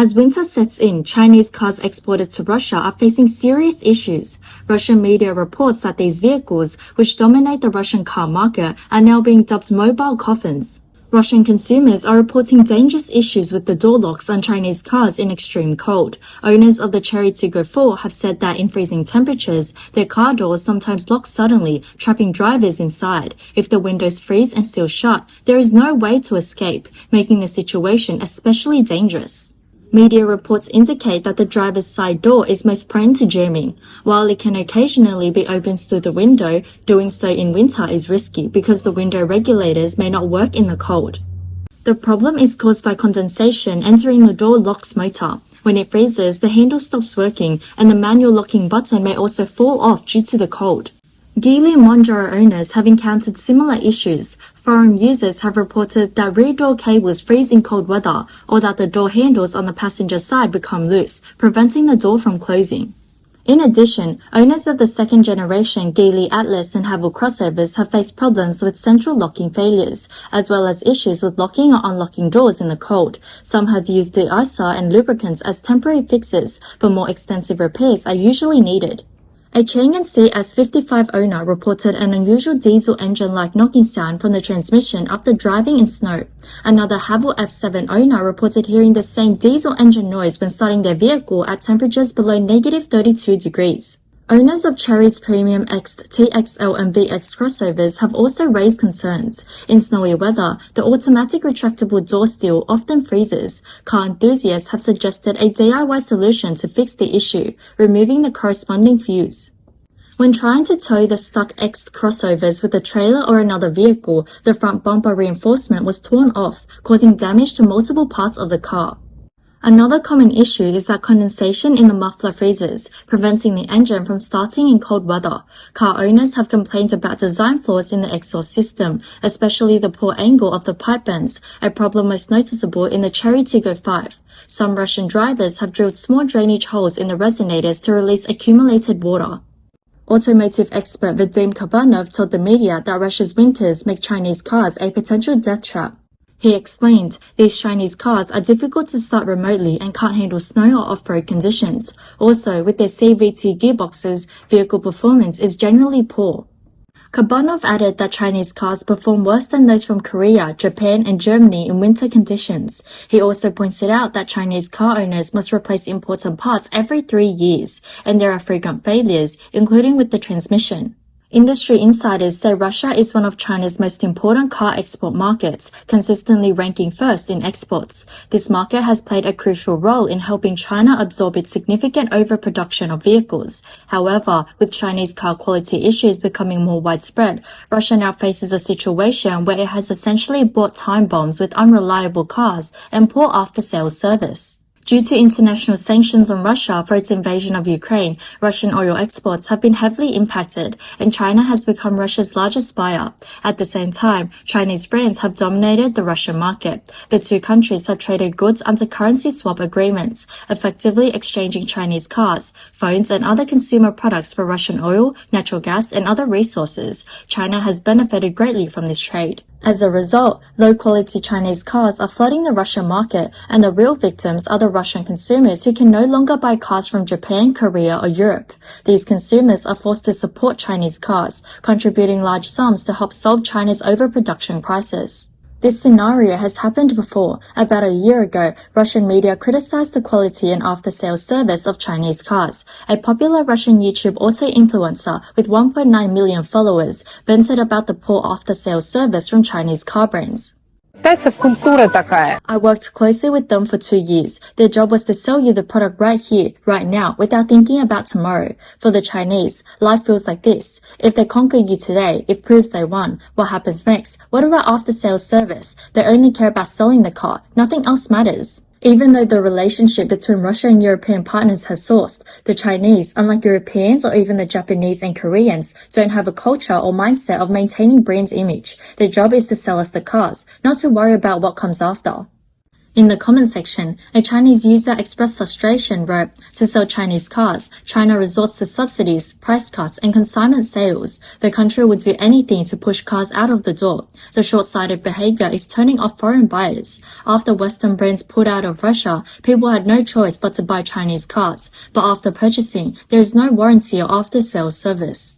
As winter sets in, Chinese cars exported to Russia are facing serious issues. Russian media reports that these vehicles, which dominate the Russian car market, are now being dubbed mobile coffins. Russian consumers are reporting dangerous issues with the door locks on Chinese cars in extreme cold. Owners of the Cherry Tiggo 4 have said that in freezing temperatures, their car doors sometimes lock suddenly, trapping drivers inside. If the windows freeze and still shut, there is no way to escape, making the situation especially dangerous. Media reports indicate that the driver's side door is most prone to jamming. While it can occasionally be opened through the window, doing so in winter is risky because the window regulators may not work in the cold. The problem is caused by condensation entering the door lock's motor. When it freezes, the handle stops working and the manual locking button may also fall off due to the cold. Geely and Monjaro owners have encountered similar issues. Forum users have reported that rear door cables freeze in cold weather or that the door handles on the passenger side become loose, preventing the door from closing. In addition, owners of the second generation Geely Atlas and Haval crossovers have faced problems with central locking failures, as well as issues with locking or unlocking doors in the cold. Some have used de-icer and lubricants as temporary fixes, but more extensive repairs are usually needed. A Chang'an CS55 owner reported an unusual diesel engine-like knocking sound from the transmission after driving in snow. Another Haval F7 owner reported hearing the same diesel engine noise when starting their vehicle at temperatures below -32 degrees. Owners of Chery's Premium X, TXL and VX crossovers have also raised concerns. In snowy weather, the automatic retractable door seal often freezes. Car enthusiasts have suggested a DIY solution to fix the issue, removing the corresponding fuse. When trying to tow the stuck X crossovers with a trailer or another vehicle, the front bumper reinforcement was torn off, causing damage to multiple parts of the car. Another common issue is that condensation in the muffler freezes, preventing the engine from starting in cold weather. Car owners have complained about design flaws in the exhaust system, especially the poor angle of the pipe bends, a problem most noticeable in the Cherry Tiggo 5. Some Russian drivers have drilled small drainage holes in the resonators to release accumulated water. Automotive expert Vadim Kabanov told the media that Russia's winters make Chinese cars a potential death trap. He explained, these Chinese cars are difficult to start remotely and can't handle snow or off-road conditions. Also, with their CVT gearboxes, vehicle performance is generally poor. Kabanov added that Chinese cars perform worse than those from Korea, Japan and Germany in winter conditions. He also pointed out that Chinese car owners must replace important parts every 3 years, and there are frequent failures, including with the transmission. Industry insiders say Russia is one of China's most important car export markets, consistently ranking first in exports. This market has played a crucial role in helping China absorb its significant overproduction of vehicles. However, with Chinese car quality issues becoming more widespread, Russia now faces a situation where it has essentially bought time bombs with unreliable cars and poor after-sales service. Due to international sanctions on Russia for its invasion of Ukraine, Russian oil exports have been heavily impacted, and China has become Russia's largest buyer. At the same time, Chinese brands have dominated the Russian market. The two countries have traded goods under currency swap agreements, effectively exchanging Chinese cars, phones, and other consumer products for Russian oil, natural gas, and other resources. China has benefited greatly from this trade. As a result, low-quality Chinese cars are flooding the Russian market, and the real victims are the Russian consumers who can no longer buy cars from Japan, Korea, or Europe. These consumers are forced to support Chinese cars, contributing large sums to help solve China's overproduction crisis. This scenario has happened before. About a year ago, Russian media criticized the quality and after-sales service of Chinese cars. A popular Russian YouTube auto influencer with 1.9 million followers vented about the poor after-sales service from Chinese car brands. I worked closely with them for 2 years. Their job was to sell you the product right here, right now, without thinking about tomorrow. For the Chinese, life feels like this. If they conquer you today, it proves they won. What happens next? What about after-sales service? They only care about selling the car. Nothing else matters. Even though the relationship between Russia and European partners has soared, the Chinese, unlike Europeans or even the Japanese and Koreans, don't have a culture or mindset of maintaining brand image. Their job is to sell us the cars, not to worry about what comes after. In the comment section, a Chinese user expressed frustration, wrote, "To sell Chinese cars, China resorts to subsidies, price cuts, and consignment sales. The country would do anything to push cars out of the door. The short-sighted behavior is turning off foreign buyers. After Western brands pulled out of Russia, people had no choice but to buy Chinese cars. But after purchasing, there is no warranty or after-sales service."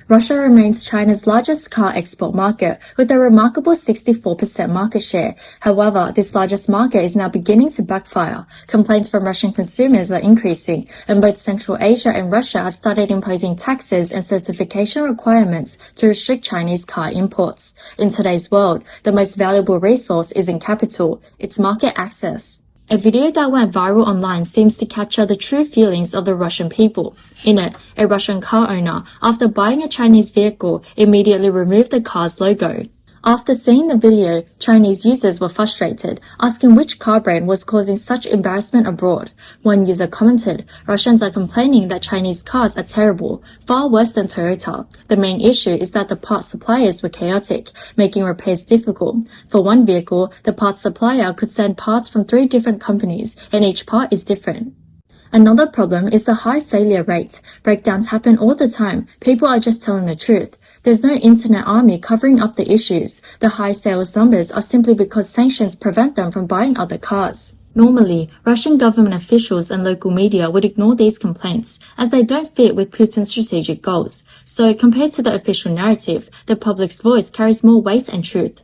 Russia remains China's largest car export market with a remarkable 64% market share. However, this largest market is now beginning to backfire. Complaints from Russian consumers are increasing, and both Central Asia and Russia have started imposing taxes and certification requirements to restrict Chinese car imports. In today's world, the most valuable resource isn't capital, it's market access. A video that went viral online seems to capture the true feelings of the Russian people. In it, a Russian car owner, after buying a Chinese vehicle, immediately removed the car's logo. After seeing the video, Chinese users were frustrated, asking which car brand was causing such embarrassment abroad. One user commented, "Russians are complaining that Chinese cars are terrible, far worse than Toyota. The main issue is that the parts suppliers were chaotic, making repairs difficult. For one vehicle, the parts supplier could send parts from 3 different companies, and each part is different." Another problem is the high failure rate. Breakdowns happen all the time. People are just telling the truth. There's no internet army covering up the issues. The high sales numbers are simply because sanctions prevent them from buying other cars. Normally, Russian government officials and local media would ignore these complaints, as they don't fit with Putin's strategic goals. So, compared to the official narrative, the public's voice carries more weight and truth.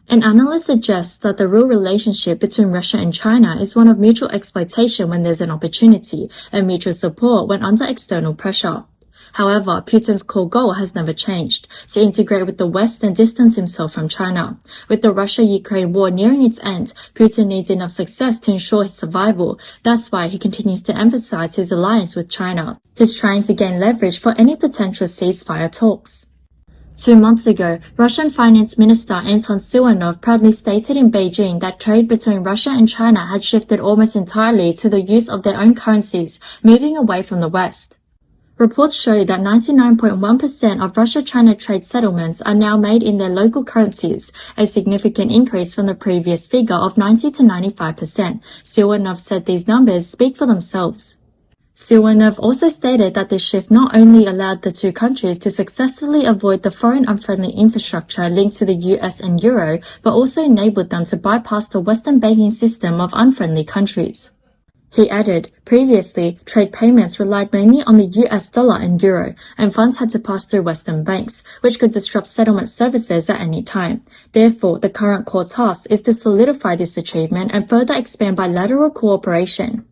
An analyst suggests that the real relationship between Russia and China is one of mutual exploitation when there's an opportunity, and mutual support when under external pressure. However, Putin's core goal has never changed, to integrate with the West and distance himself from China. With the Russia-Ukraine war nearing its end, Putin needs enough success to ensure his survival. That's why he continues to emphasize his alliance with China. He's trying to gain leverage for any potential ceasefire talks. 2 months ago, Russian Finance Minister Anton Siluanov proudly stated in Beijing that trade between Russia and China had shifted almost entirely to the use of their own currencies, moving away from the West. Reports show that 99.1% of Russia-China trade settlements are now made in their local currencies, a significant increase from the previous figure of 90 to 95%. Siluanov said these numbers speak for themselves. Siluanov also stated that this shift not only allowed the two countries to successfully avoid the foreign unfriendly infrastructure linked to the US and Euro, but also enabled them to bypass the Western banking system of unfriendly countries. He added, previously, trade payments relied mainly on the US dollar and euro, and funds had to pass through Western banks, which could disrupt settlement services at any time. Therefore, the current core task is to solidify this achievement and further expand bilateral cooperation.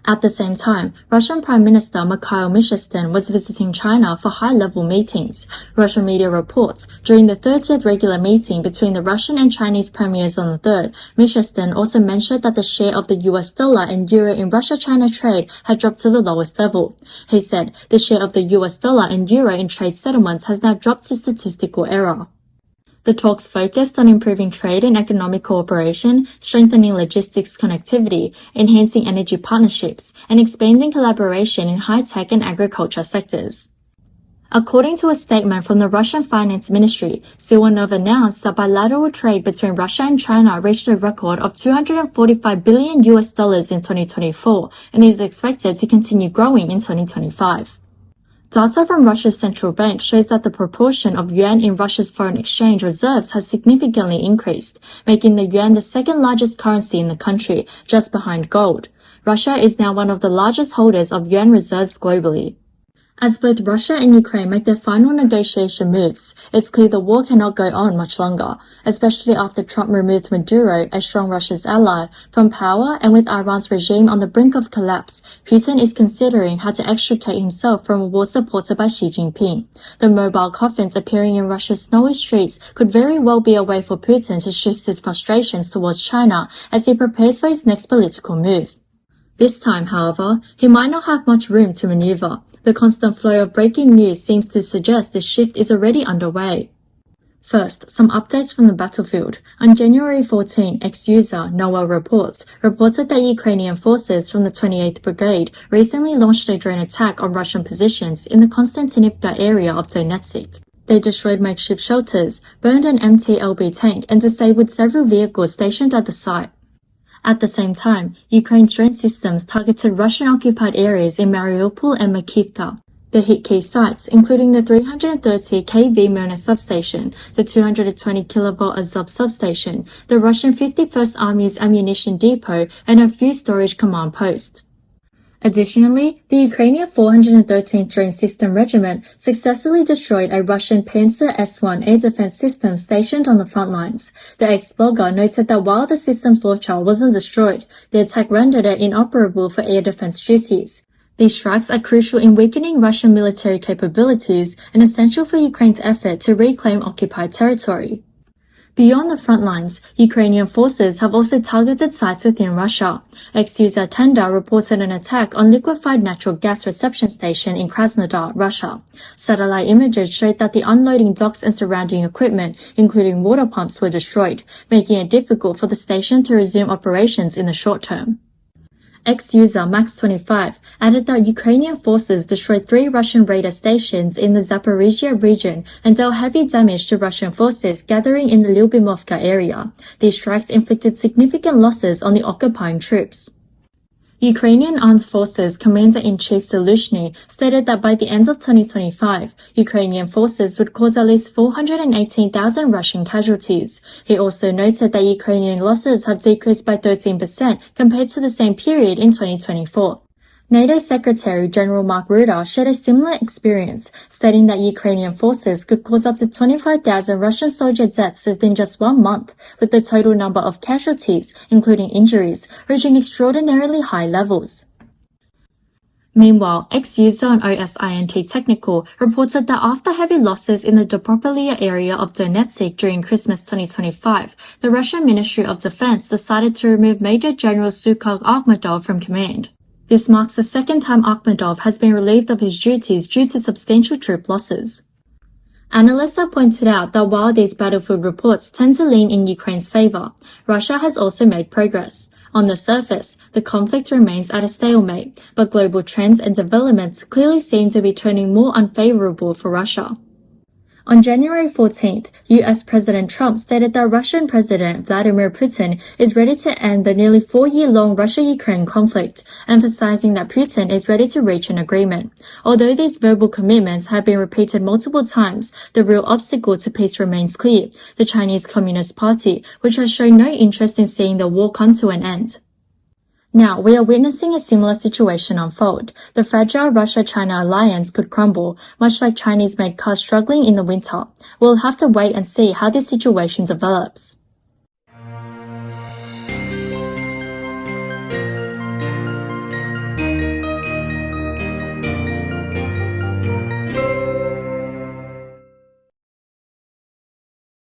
At the same time, Russian Prime Minister Mikhail Mishustin was visiting China for high-level meetings. Russian media reports, during the 30th regular meeting between the Russian and Chinese premiers on the 3rd, Mishustin also mentioned that the share of the US dollar and euro in Russia-China trade had dropped to the lowest level. He said, the share of the US dollar and euro in trade settlements has now dropped to statistical error. The talks focused on improving trade and economic cooperation, strengthening logistics connectivity, enhancing energy partnerships, and expanding collaboration in high-tech and agriculture sectors. According to a statement from the Russian Finance Ministry, Siluanov announced that bilateral trade between Russia and China reached a record of $245 billion in 2024 and is expected to continue growing in 2025. Data from Russia's central bank shows that the proportion of yuan in Russia's foreign exchange reserves has significantly increased, making the yuan the second largest currency in the country, just behind gold. Russia is now one of the largest holders of yuan reserves globally. As both Russia and Ukraine make their final negotiation moves, it's clear the war cannot go on much longer, especially after Trump removed Maduro, a strong Russia's ally, from power, and with Iran's regime on the brink of collapse, Putin is considering how to extricate himself from a war supported by Xi Jinping. The mobile coffins appearing in Russia's snowy streets could very well be a way for Putin to shift his frustrations towards China as he prepares for his next political move. This time, however, he might not have much room to maneuver. The constant flow of breaking news seems to suggest this shift is already underway. First, some updates from the battlefield. On January 14, ex-user Noah reported that Ukrainian forces from the 28th Brigade recently launched a drone attack on Russian positions in the Konstantinivka area of Donetsk. They destroyed makeshift shelters, burned an empty LB tank, and disabled several vehicles stationed at the site. At the same time, Ukraine's drone systems targeted Russian-occupied areas in Mariupol and Makivka. They hit key sites, including the 330 kV Mirna substation, the 220 kV Azov substation, the Russian 51st Army's ammunition depot, and a few storage command posts. Additionally, the Ukrainian 413th Drone System Regiment successfully destroyed a Russian Panzer S-1 air defense system stationed on the front lines. The ex-blogger noted that while the system's launcher wasn't destroyed, the attack rendered it inoperable for air defense duties. These strikes are crucial in weakening Russian military capabilities and essential for Ukraine's effort to reclaim occupied territory. Beyond the front lines, Ukrainian forces have also targeted sites within Russia. Ex-user Tenda reported an attack on liquefied natural gas reception station in Krasnodar, Russia. Satellite images showed that the unloading docks and surrounding equipment, including water pumps, were destroyed, making it difficult for the station to resume operations in the short term. Ex-user Max25 added that Ukrainian forces destroyed 3 Russian radar stations in the Zaporizhia region and dealt heavy damage to Russian forces gathering in the Lyubimovka area. These strikes inflicted significant losses on the occupying troops. Ukrainian Armed Forces Commander-in-Chief Zaluzhny stated that by the end of 2025, Ukrainian forces would cause at least 418,000 Russian casualties. He also noted that Ukrainian losses have decreased by 13% compared to the same period in 2024. NATO Secretary General Mark Rutte shared a similar experience, stating that Ukrainian forces could cause up to 25,000 Russian soldier deaths within just 1 month, with the total number of casualties, including injuries, reaching extraordinarily high levels. Meanwhile, ex-user on OSINT Technical reported that after heavy losses in the Dobropolia area of Donetsk during Christmas 2025, the Russian Ministry of Defense decided to remove Major General Sukhar Akhmedov from command. This marks the second time Akhmedov has been relieved of his duties due to substantial troop losses. Analysts have pointed out that while these battlefield reports tend to lean in Ukraine's favor, Russia has also made progress. On the surface, the conflict remains at a stalemate, but global trends and developments clearly seem to be turning more unfavorable for Russia. On January 14th, US President Trump stated that Russian President Vladimir Putin is ready to end the nearly 4-year-long Russia-Ukraine conflict, emphasizing that Putin is ready to reach an agreement. Although these verbal commitments have been repeated multiple times, the real obstacle to peace remains clear: the Chinese Communist Party, which has shown no interest in seeing the war come to an end. Now, we are witnessing a similar situation unfold. The fragile Russia-China alliance could crumble, much like Chinese-made cars struggling in the winter. We'll have to wait and see how this situation develops.